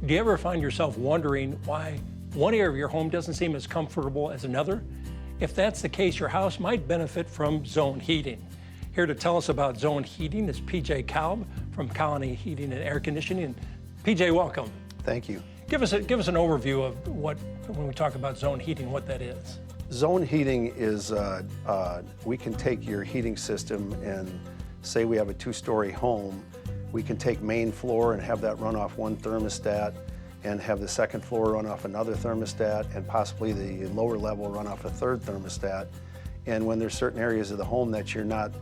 Do you ever find yourself wondering why one area of your home doesn't seem as comfortable as another? If that's the case, your house might benefit from zone heating. Here to tell us about zone heating is PJ Kalb from Colony Heating and Air Conditioning. PJ, welcome. Thank you. Give us an overview of when we talk about zone heating, what that is. Zone heating is, we can take your heating system and say we have a two-story home. We can take main floor and have that run off one thermostat and have the second floor run off another thermostat and possibly the lower level run off a third thermostat. And when there's certain areas of the home that you're not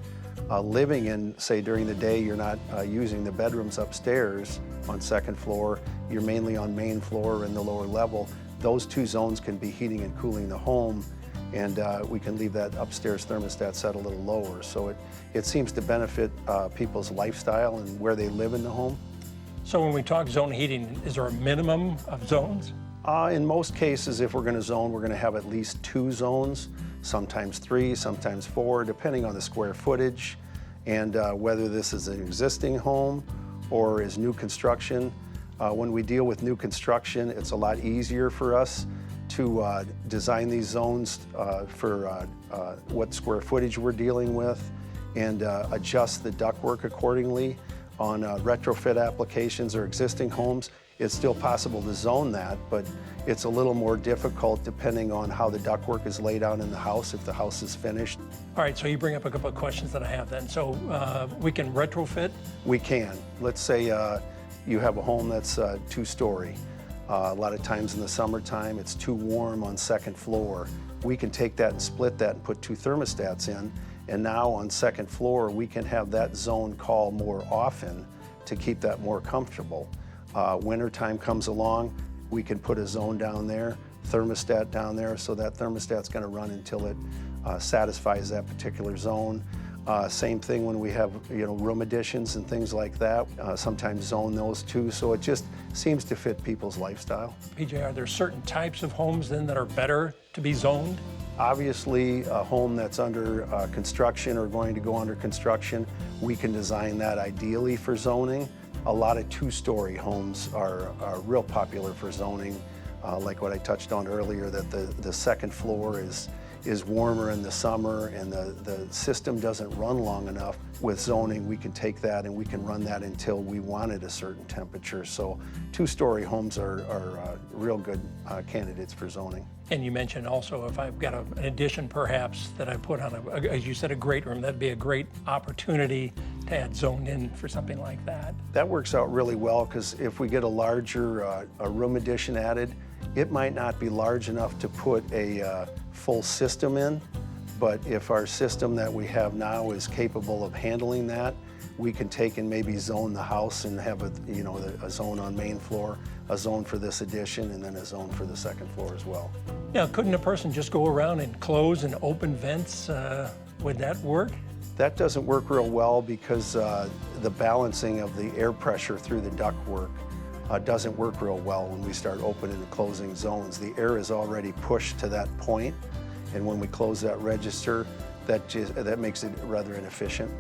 living in, say during the day you're not using the bedrooms upstairs on second floor, you're mainly on main floor and the lower level, those two zones can be heating and cooling the home, and we can leave that upstairs thermostat set a little lower. So it seems to benefit people's lifestyle and where they live in the home. So when we talk zone heating, is there a minimum of zones? In most cases, if we're going to zone, we're going to have at least 2 zones, sometimes 3, sometimes 4, depending on the square footage and whether this is an existing home or is new construction. When we deal with new construction, it's a lot easier for us to design these zones for what square footage we're dealing with and adjust the ductwork accordingly. On retrofit applications or existing homes, it's still possible to zone that, but it's a little more difficult depending on how the ductwork is laid out in the house, if the house is finished. All right, so you bring up a couple of questions that I have then. So we can retrofit? We can. Let's say you have a home that's 2-story. A lot of times in the summertime, it's too warm on second floor. We can take that and split that and put 2 thermostats in. And now on second floor, we can have that zone call more often to keep that more comfortable. Winter time comes along, we can put a zone down there, thermostat down there, so that thermostat's going to run until it satisfies that particular zone. Same thing when we have room additions and things like that. Sometimes zone those too, so it just seems to fit people's lifestyle. PJ, are there certain types of homes then that are better to be zoned? Obviously, a home that's under construction or going to go under construction, we can design that ideally for zoning. A lot of 2-story homes are real popular for zoning, like what I touched on earlier, that the second floor is warmer in the summer and the system doesn't run long enough. With zoning, we can take that and we can run that until we want it a certain temperature. So 2-story homes are real good candidates for zoning. And you mentioned also if I've got an addition perhaps that I put on, as you said, a great room, that'd be a great opportunity to add zone in for something like that. That works out really well because if we get a larger a room addition added, it might not be large enough to put a full system in, but if our system that we have now is capable of handling that, we can take and maybe zone the house and have a zone on main floor, a zone for this addition, and then a zone for the second floor as well. Now, couldn't a person just go around and close and open vents? Would that work? That doesn't work real well because the balancing of the air pressure through the ductwork doesn't work real well when we start opening and closing zones. The air is already pushed to that point, and when we close that register, that makes it rather inefficient.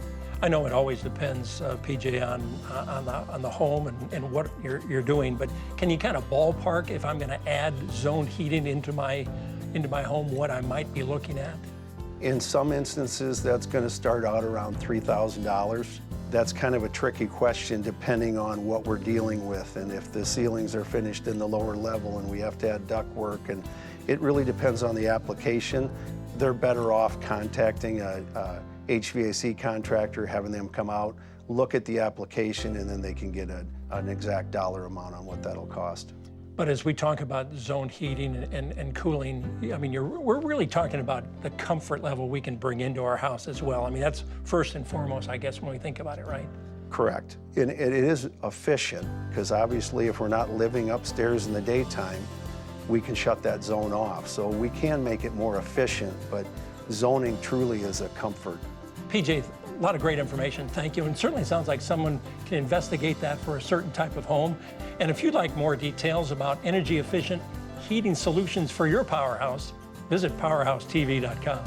I know it always depends, PJ, on the home and what you're doing, but can you kind of ballpark if I'm going to add zone heating into my home, what I might be looking at? In some instances, that's going to start out around $3,000. That's kind of a tricky question depending on what we're dealing with and if the ceilings are finished in the lower level and we have to add ductwork, and it really depends on the application. They're better off contacting a HVAC contractor, having them come out, look at the application, and then they can get an exact dollar amount on what that'll cost. But as we talk about zone heating and cooling, I mean, we're really talking about the comfort level we can bring into our house as well. I mean, that's first and foremost, I guess, when we think about it, right? Correct. And it is efficient because obviously if we're not living upstairs in the daytime, we can shut that zone off. So we can make it more efficient, but zoning truly is a comfort. PJ, a lot of great information, thank you. And certainly sounds like someone can investigate that for a certain type of home. And if you'd like more details about energy efficient heating solutions for your PowerHouse, visit PowerHouseTV.com.